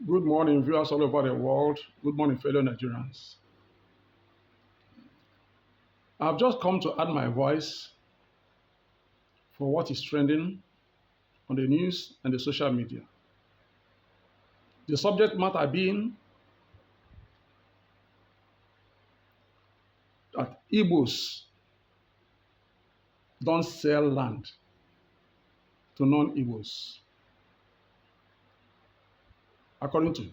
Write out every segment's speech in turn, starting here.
Good morning, viewers all over the world. Good morning, fellow Nigerians. I've just come to add my voice for what is trending on the news and the social media. The subject matter being that Igbos don't sell land to non-Igbos. According to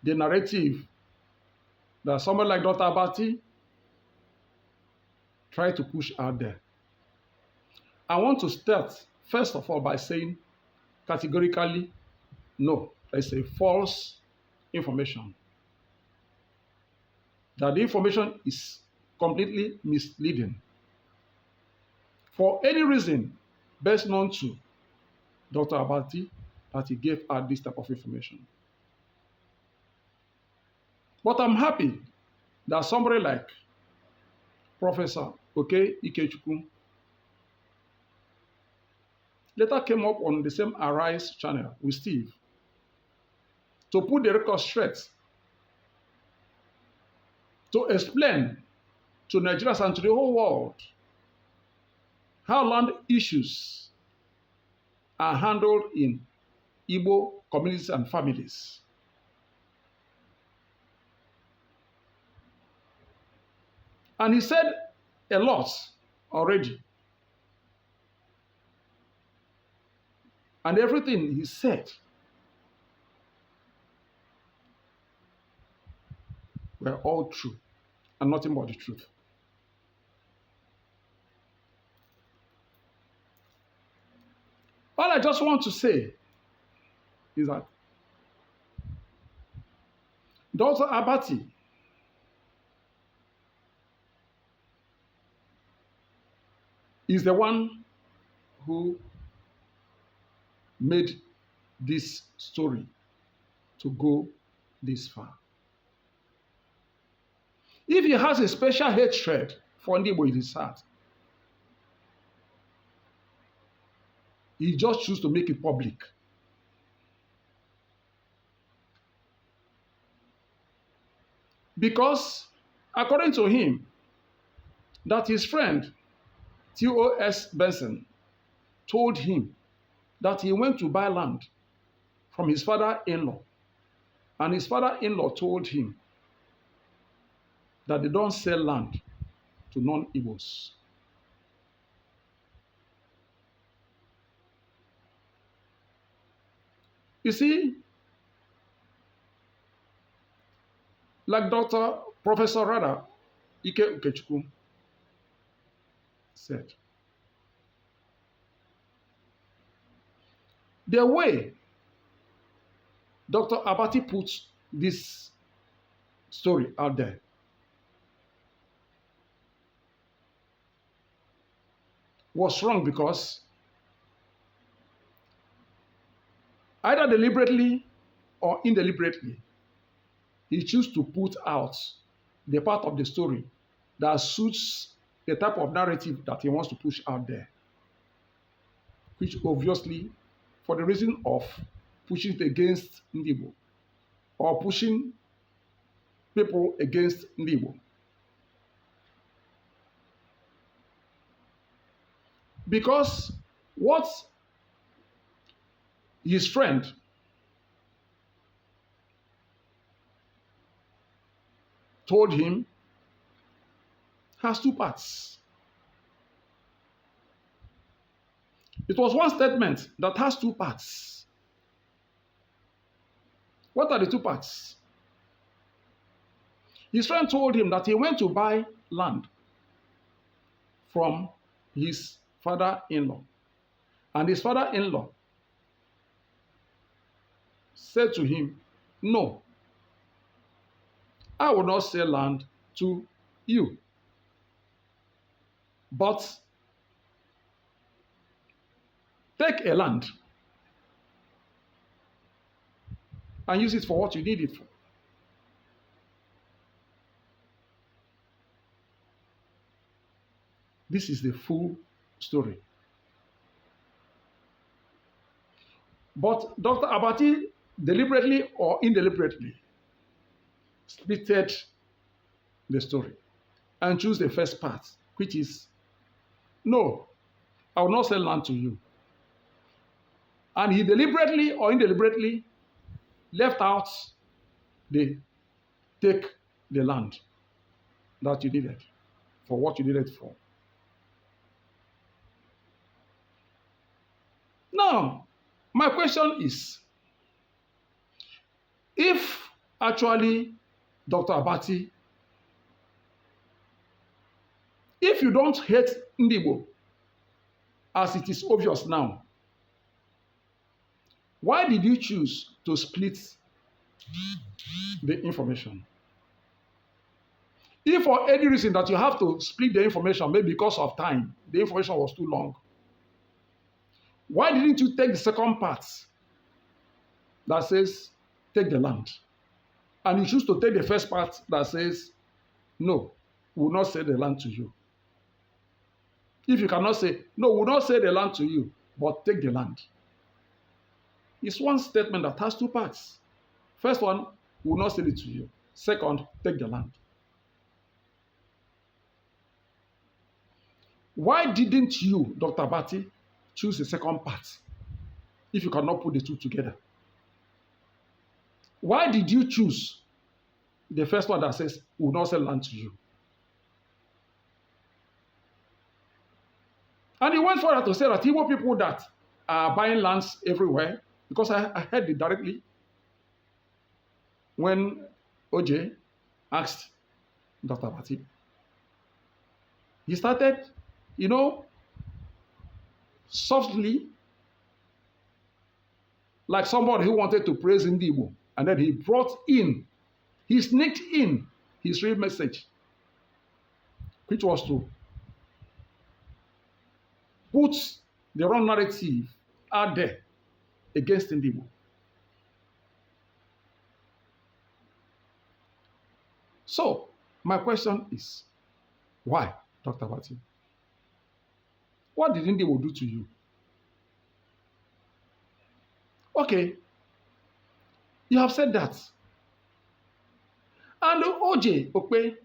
the narrative that someone like Dr. Abati tried to push out there. I want to start, first of all, by saying categorically, no, it's a false information. That the information is completely misleading. For any reason best known to Dr. Abati that he gave out this type of information. But I'm happy that somebody like Professor Ikechukwu later came up on the same Arise channel with Steve to put the record straight, to explain to Nigerians and to the whole world how land issues are handled in Igbo communities and families. And he said a lot already. And everything he said were all true and nothing but the truth. All I just want to say is that Dr. Abati is the one who made this story to go this far. If he has a special hatred for Igbo in his heart, he just chooses to make it public. Because, according to him, that his friend, T.O.S. Benson, told him that he went to buy land from his father-in-law, and his father-in-law told him that they don't sell land to non-Igbos. You see, like Professor Ike Ukechukwu said, the way Dr. Abati puts this story out there was wrong, because either deliberately or indeliberately, he chose to put out the part of the story that suits the type of narrative that he wants to push out there, which obviously, for the reason of pushing it against Igbo or pushing people against Igbo. Because what his friend told him has two parts. It was one statement that has two parts. What are the two parts? His friend told him that he went to buy land from his father-in-law. And his father-in-law said to him, no, I will not sell land to you. But take a land and use it for what you need it for. This is the full story. But Dr. Abati deliberately or indeliberately splitted the story and choose the first part, which is, no, I will not sell land to you. And he deliberately or indeliberately left out the take the land that you needed for what you needed for. Now, my question is, if actually Dr. Abati, if you don't hate Igbo, as it is obvious now, why did you choose to split the information? If for any reason that you have to split the information, maybe because of time, the information was too long, why didn't you take the second part that says, take the land? And you choose to take the first part that says, no, we will not sell the land to you. If you cannot say, no, we will not sell the land to you, but take the land. It's one statement that has two parts. First one, we will not sell it to you. Second, take the land. Why didn't you, Dr. Abati, choose the second part if you cannot put the two together? Why did you choose the first one that says, we will not sell land to you? And he went further to say that Igbo people that are buying lands everywhere, because I heard it directly when OJ asked Dr. Abati. He started, softly, like somebody who wanted to praise Igbo, and then he sneaked in his real message, which was to put the wrong narrative out there against Igbo. So, my question is, why, Dr. Abati? What did Igbo do to you? Okay, you have said that. And OJ Okpe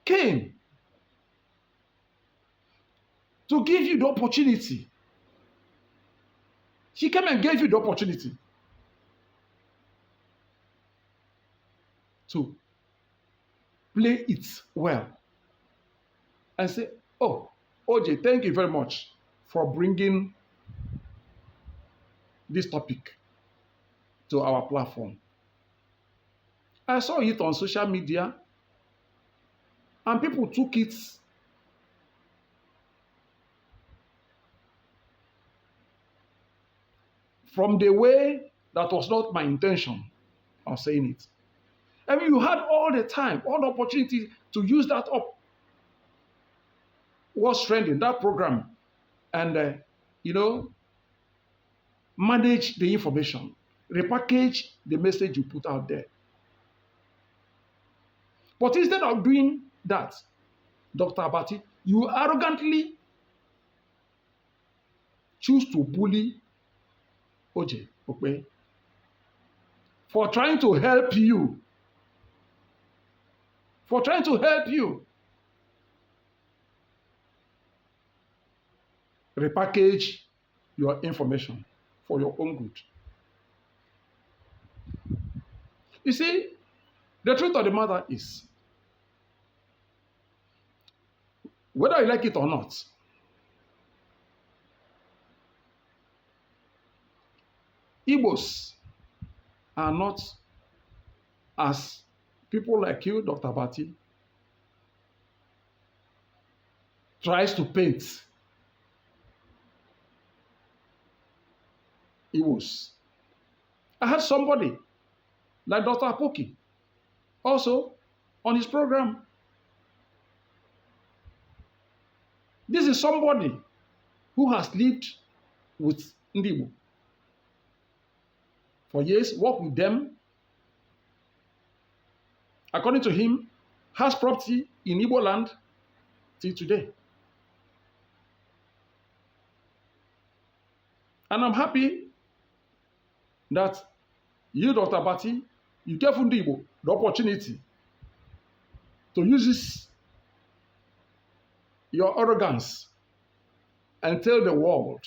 came to give you the opportunity. She came and gave you the opportunity to play it well and say, oh, OJ, thank you very much for bringing this topic to our platform. I saw it on social media and people took it from the way that was not my intention of saying it. I mean, you had all the time, all the opportunity to use that up. What's trending, that program, and, manage the information, repackage the message you put out there. But instead of doing that, Dr. Abati, you arrogantly choose to bully OJ Okpe for trying to help you. Repackage your information for your own good. You see, the truth of the matter is, whether you like it or not, Igbos are not as people like you, Dr. Abati, tries to paint Igbos. I had somebody like Dr. Apoki also on his program. This is somebody who has lived with Igbo for years, worked with them. According to him, has property in Igbo land till today. And I'm happy that you, Dr. Abati, you gave ndị Igbo the opportunity to use this, your arrogance and tell the world,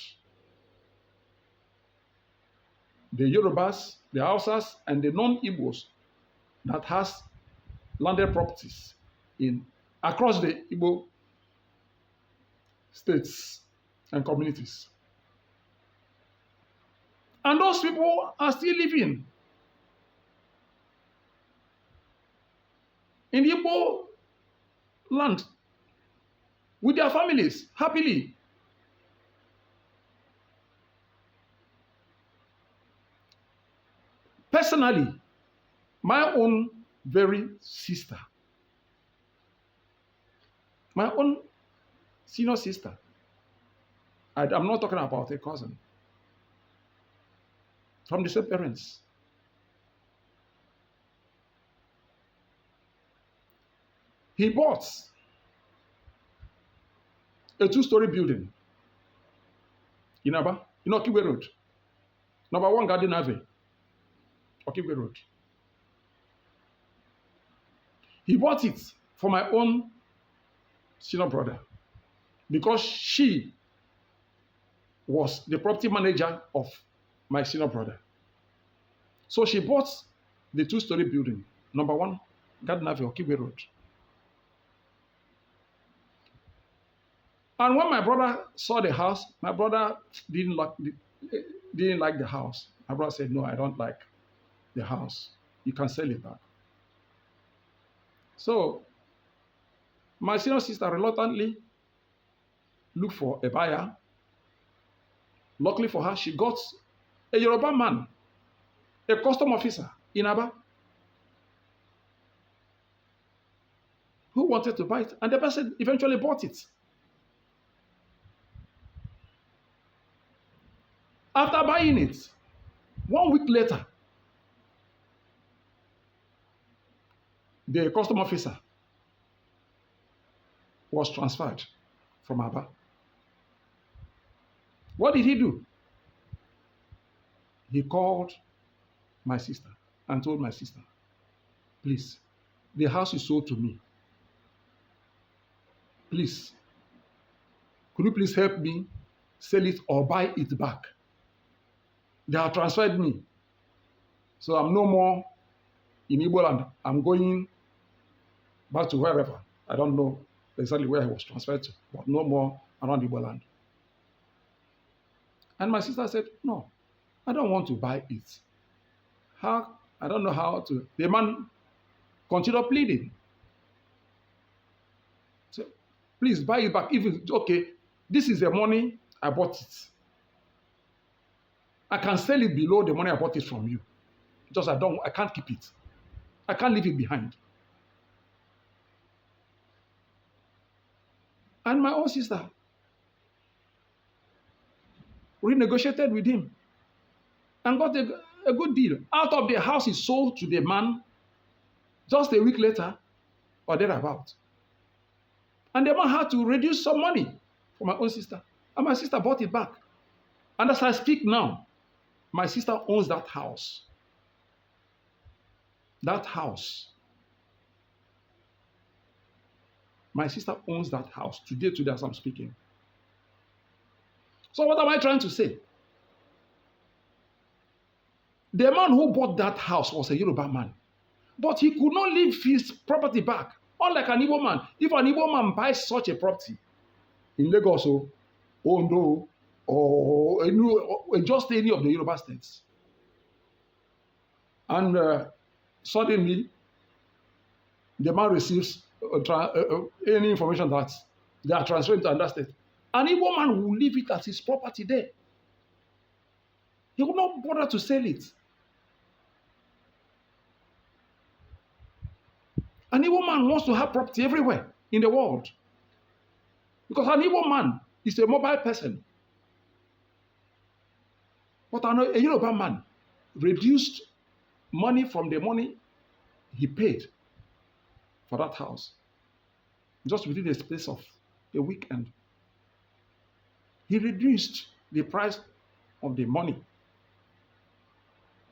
the Yorubas, the Hausas, and the non-Igbos that has landed properties across the Igbo states and communities. And those people are still living in the Igbo land with their families happily. Personally, my own very sister, my own senior sister, I'm not talking about a cousin, from the same parents. He bought a 2-story building in Aba, in Okigwe Road, number 1 Garden Avenue, Okigwe Road. He bought it for my own senior brother because she was the property manager of my senior brother. So she bought the 2-story building, number 1 Garden Avenue, Okigwe Road. And when my brother saw the house, my brother didn't like the house. My brother said, no, I don't like the house. You can sell it back. So my senior sister reluctantly looked for a buyer. Luckily for her, she got a Yoruba man, a custom officer in Aba, who wanted to buy it. And the person eventually bought it. After buying it, 1 week later, the custom officer was transferred from Aba. What did he do? He called my sister and told my sister, please, the house is sold to me. Please, could you please help me sell it or buy it back? They have transferred me. So I'm no more in Igbo land. I'm going back to wherever. I don't know exactly where I was transferred to, but no more around Igbo land. And my sister said, no, I don't want to buy it. How? I don't know how to. The man continued pleading. So, please buy it back. If it's okay, this is the money I bought it. I can sell it below the money I bought it from you. Just I can't keep it. I can't leave it behind. And my own sister renegotiated with him and got a good deal. Out of the house he sold to the man just a week later or thereabout. And the man had to reduce some money for my own sister. And my sister bought it back. And as I speak now, my sister owns that house. That house. My sister owns that house today as I'm speaking. So what am I trying to say? The man who bought that house was a Yoruba man. But he could not leave his property back. Unlike an Igbo man. If an Igbo man buys such a property in Lagos or Ondo or just any of the Yoruba states, and suddenly the man receives any information that they are transferring to another state, an Igbo man will leave it as his property there. He will not bother to sell it. An Igbo man wants to have property everywhere in the world. Because an Igbo man is a mobile person. But a Yoruba man reduced money from the money he paid for that house just within the space of a weekend. He reduced the price of the money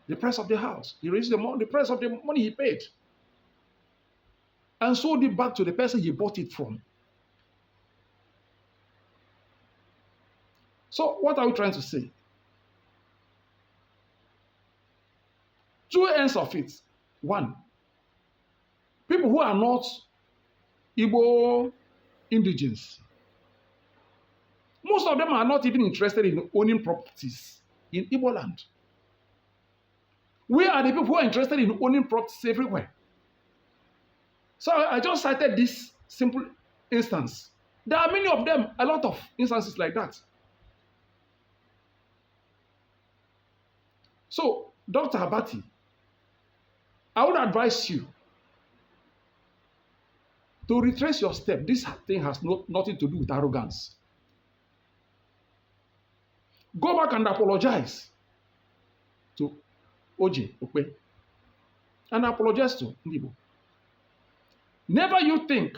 the price of the house. He raised the price of the money he paid and sold it back to the person he bought it from. So what are we trying to say? Two ends of it. One, people who are not Igbo indigenes, most of them are not even interested in owning properties in Igbo land. We are the people who are interested in owning properties everywhere. So I just cited this simple instance. There are many of them, a lot of instances like that. So, Dr. Abati, I would advise you to retrace your step. This thing has nothing to do with arrogance. Go back and apologize to OJ Okpe and apologize to Igbo. Never you think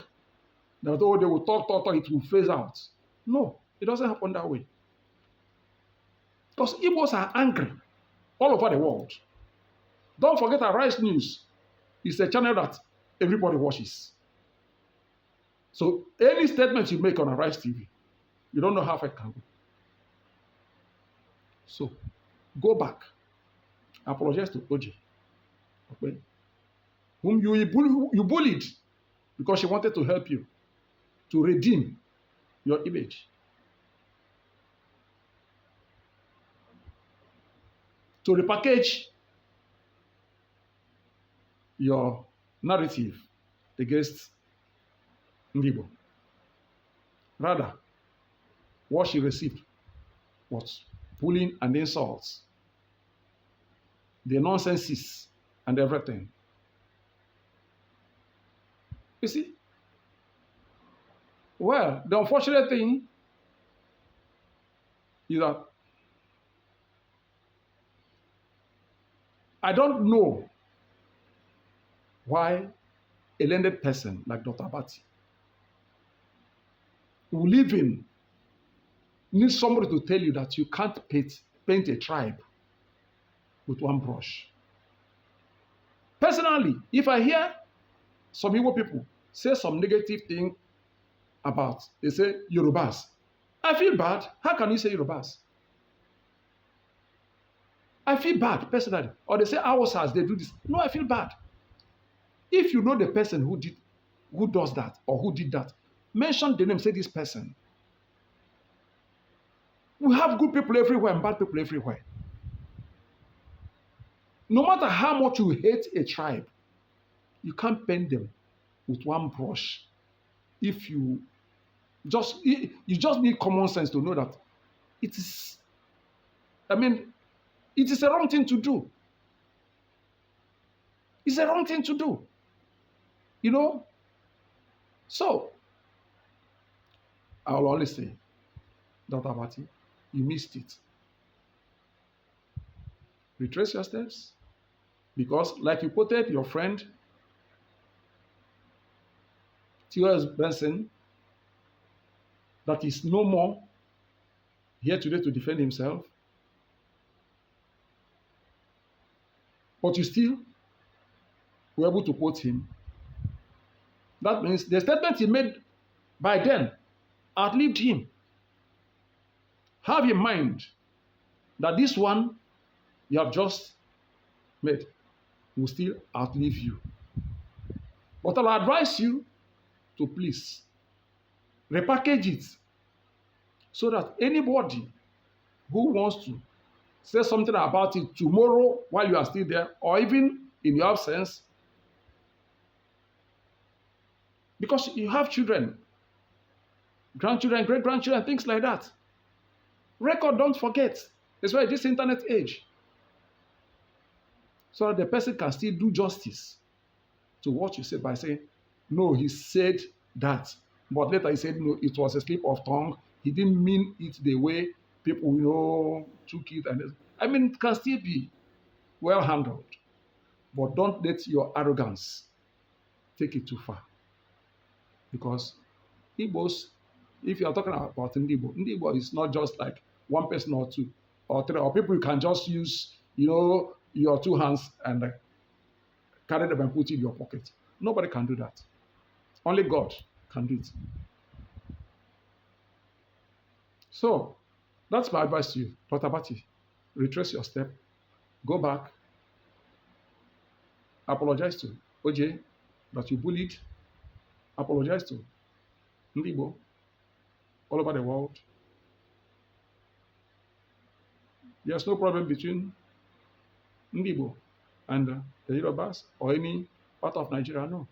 that, oh, they will talk, it will phase out. No, it doesn't happen that way. Because Igbos are angry all over the world. Don't forget Arise News is a channel that everybody watches. So any statement you make on Arise TV, you don't know how far it can go. So go back, apologize to OJ, okay, whom you bullied because she wanted to help you to redeem your image, to repackage your narrative against Igbo. Rather, what she received was bullying and insults, the nonsenses and everything. You see? Well, the unfortunate thing is that I don't know why a learned person like Dr. Abati who live in needs somebody to tell you that you can't paint a tribe with one brush. Personally, if I hear some Igbo people say some negative thing about, they say Yorubas, I feel bad. How can you say Yorubas? I feel bad personally. Or they say Hausas, they do this. No, I feel bad. If you know the person who does that or who did that, mention the name, say this person. We have good people everywhere and bad people everywhere. No matter how much you hate a tribe, you can't paint them with one brush. If you just need common sense to know that it is, it is a wrong thing to do. It's a wrong thing to do. You know? So, I will always say, Dr. Abati, you missed it. Retrace your steps. Because, like you quoted your friend, T.O.S. Benson, that is no more here today to defend himself. But you still were able to quote him. That means the statement he made by then outlived him. Have in mind that this one you have just made will still outlive you. But I'll advise you to please repackage it so that anybody who wants to say something about it tomorrow while you are still there, or even in your absence, because you have children, grandchildren, great-grandchildren, things like that. Record, don't forget. That's why this internet age. So that the person can still do justice to what you said by saying, no, he said that. But later he said, no, it was a slip of tongue. He didn't mean it the way people, took it. And it can still be well handled. But don't let your arrogance take it too far. Because Igbos, if you are talking about Igbo is not just like one person or two or three, or people you can just use, your two hands and carry them and put it in your pocket. Nobody can do that. Only God can do it. So that's my advice to you, Dr. Abati. Retrace your step, go back, apologize to OJ that you bullied, apologize to Igbo all over the world. There's no problem between Igbo and the Yorubas or any part of Nigeria. No.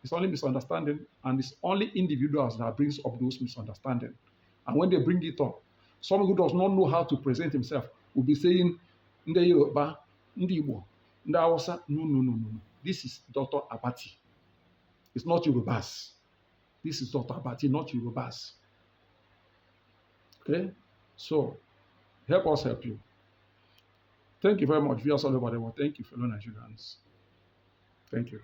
It's only misunderstanding, and it's only individuals that brings up those misunderstandings. And when they bring it up, someone who does not know how to present himself will be saying, Ndị Yoruba, Ndị Igbo, Ndị Hausa. No, no, no, no. This is Dr. Abati. It's not Yorubas. This is Dr. Abati, not Yorubas. Okay? So, help us help you. Thank you very much, viewers all over the world. Thank you, fellow Nigerians. Thank you.